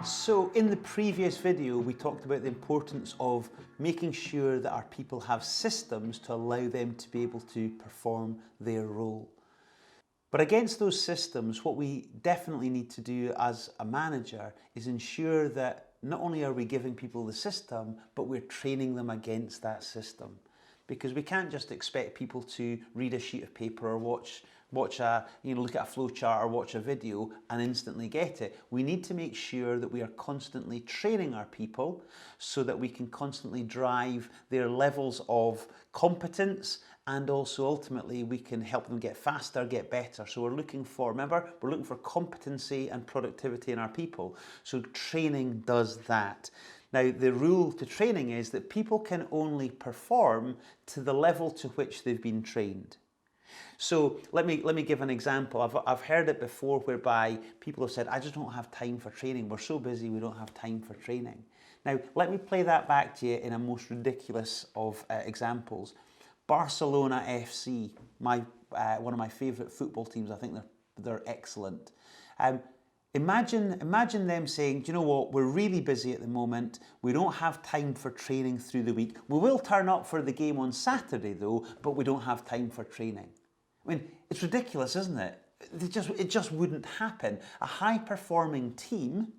So in the previous video, we talked about the importance of making sure that our people have systems to allow them to be able to perform their role. But against those systems, what we definitely need to do as a manager is ensure that not only are we giving people the system, but we're training them against that system. Because we can't just expect people to read a sheet of paper or look at a flow chart or watch a video and instantly get it. We need to make sure that we are constantly training our people so that we can constantly drive their levels of competence, and also ultimately we can help them get faster, get better. So we're looking for competency and productivity in our people. So training does that. Now, the rule to training is that people can only perform to the level to which they've been trained. So let me give an example. I've heard it before whereby people have said, I just don't have time for training. We're so busy, we don't have time for training. Now, let me play that back to you in a most ridiculous of examples. Barcelona Fc, one of my favourite football teams. I think they're excellent. Imagine them saying, do you know what, we're really busy at the moment, we don't have time for training through the week. We will turn up for the game on Saturday though, but we don't have time for training. I mean, it's ridiculous, isn't it? It just wouldn't happen. A high-performing team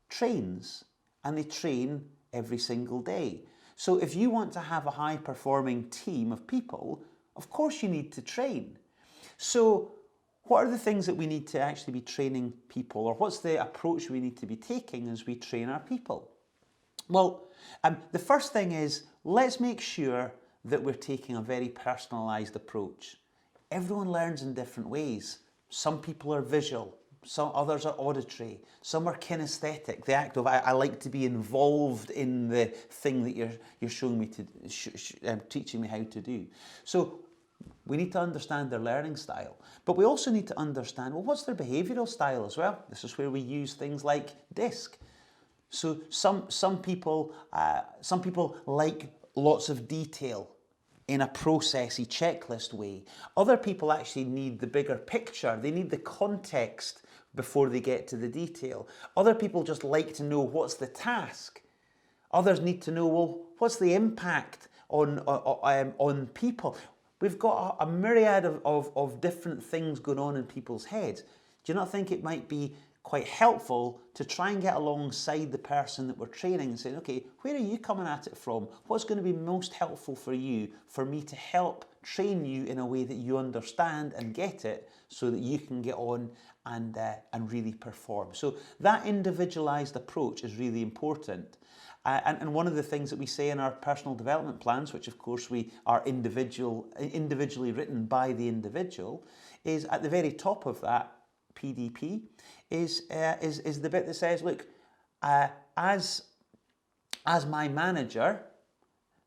trains, and they train every single day. So if you want to have a high-performing team of people, of course you need to train. So what are the things that we need to actually be training people, or what's the approach we need to be taking as we train our people? Well, the first thing is, let's make sure that we're taking a very personalised approach. Everyone learns in different ways. Some people are visual, some others are auditory, some are kinesthetic, the act of I like to be involved in the thing that you're showing me to teaching me how to do. So we need to understand their learning style, but we also need to understand, well, what's their behavioural style as well? This is where we use things like DISC. So some people like lots of detail in a processy checklist way. Other people actually need the bigger picture. They need the context before they get to the detail. Other people just like to know what's the task. Others need to know, well, what's the impact on people? We've got a myriad of different things going on in people's heads. Do you not think it might be quite helpful to try and get alongside the person that we're training and saying, okay, where are you coming at it from? What's going to be most helpful for you, for me to help train you in a way that you understand and get it, so that you can get on and really perform. So that individualized approach is really important. And one of the things that we say in our personal development plans, which of course we are individually written by the individual, is at the very top of that PDP is the bit that says, look, as my manager,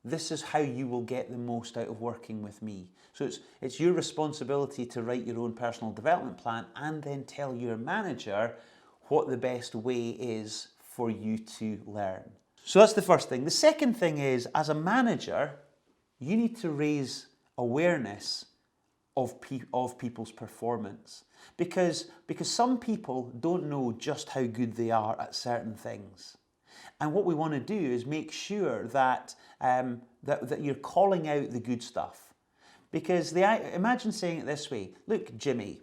this is how you will get the most out of working with me. So it's your responsibility to write your own personal development plan and then tell your manager what the best way is for you to learn. So that's the first thing. The second thing is, as a manager, you need to raise awareness of people's performance, because some people don't know just how good they are at certain things. And what we want to do is make sure that that you're calling out the good stuff. Because imagine saying it this way, look, Jimmy,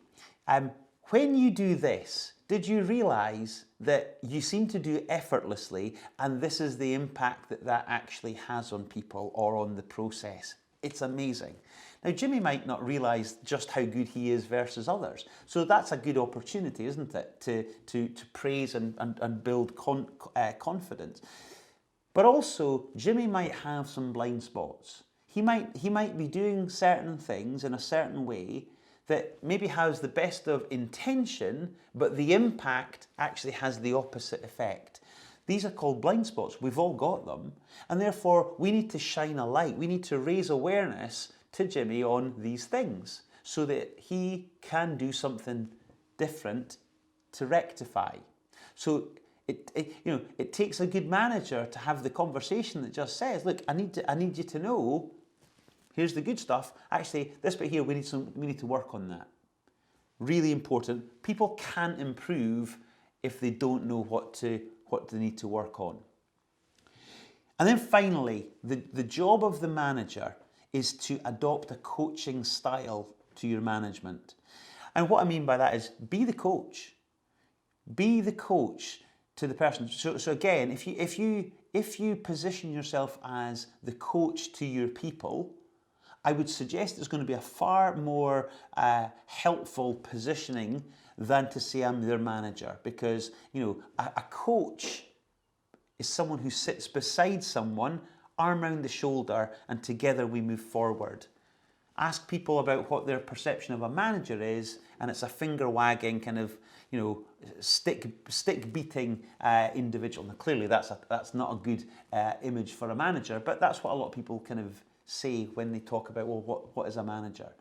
when you do this, did you realise that you seem to do effortlessly, and this is the impact that actually has on people or on the process? It's amazing. Now, Jimmy might not realise just how good he is versus others. So that's a good opportunity, isn't it, to praise and build confidence. But also, Jimmy might have some blind spots. He might be doing certain things in a certain way that maybe has the best of intention, but the impact actually has the opposite effect. These are called blind spots. We've all got them. And therefore, we need to shine a light. We need to raise awareness to Jimmy on these things so that he can do something different to rectify. So it takes a good manager to have the conversation that just says, look, I need you to know, here's the good stuff. Actually, this bit here, we need to work on that. Really important. People can improve if they don't know what they need to work on. And then finally, the job of the manager is to adopt a coaching style to your management. And what I mean by that is be the coach. Be the coach to the person. So again, if you position yourself as the coach to your people, I would suggest it's going to be a far more helpful positioning than to say I'm their manager, because a coach is someone who sits beside someone, arm round the shoulder, and together we move forward. Ask people about what their perception of a manager is, and it's a finger wagging kind of stick beating individual. Now clearly that's not a good image for a manager, but that's what a lot of people kind of say when they talk about, well, what is a manager?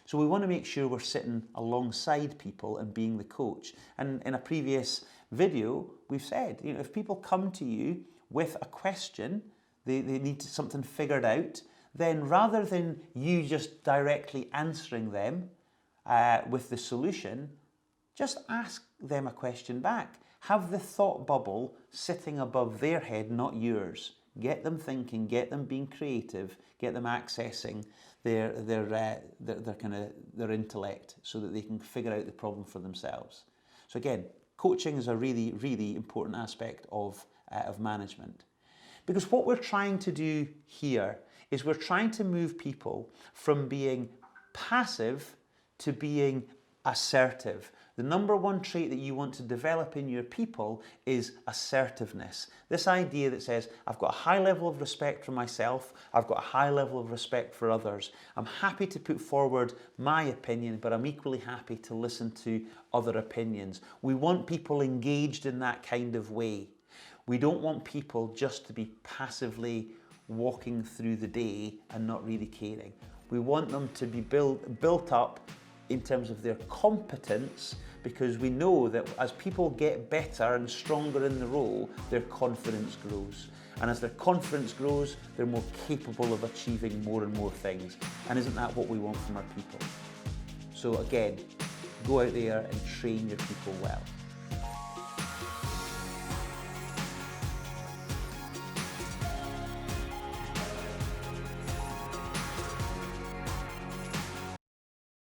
So we want to make sure we're sitting alongside people and being the coach. And in a previous video, we've said, if people come to you with a question, they need something figured out, then rather than you just directly answering them with the solution, just ask them a question back. Have the thought bubble sitting above their head, not yours. Get them thinking, get them being creative, get them accessing their intellect so that they can figure out the problem for themselves. So again, coaching is a really, really important aspect of management. Because what we're trying to do here is we're trying to move people from being passive to being assertive. The number one trait that you want to develop in your people is assertiveness. This idea that says, I've got a high level of respect for myself, I've got a high level of respect for others. I'm happy to put forward my opinion, but I'm equally happy to listen to other opinions. We want people engaged in that kind of way. We don't want people just to be passively walking through the day and not really caring. We want them to be built up in terms of their competence, because we know that as people get better and stronger in the role, their confidence grows. And as their confidence grows, they're more capable of achieving more and more things. And isn't that what we want from our people? So again, go out there and train your people well.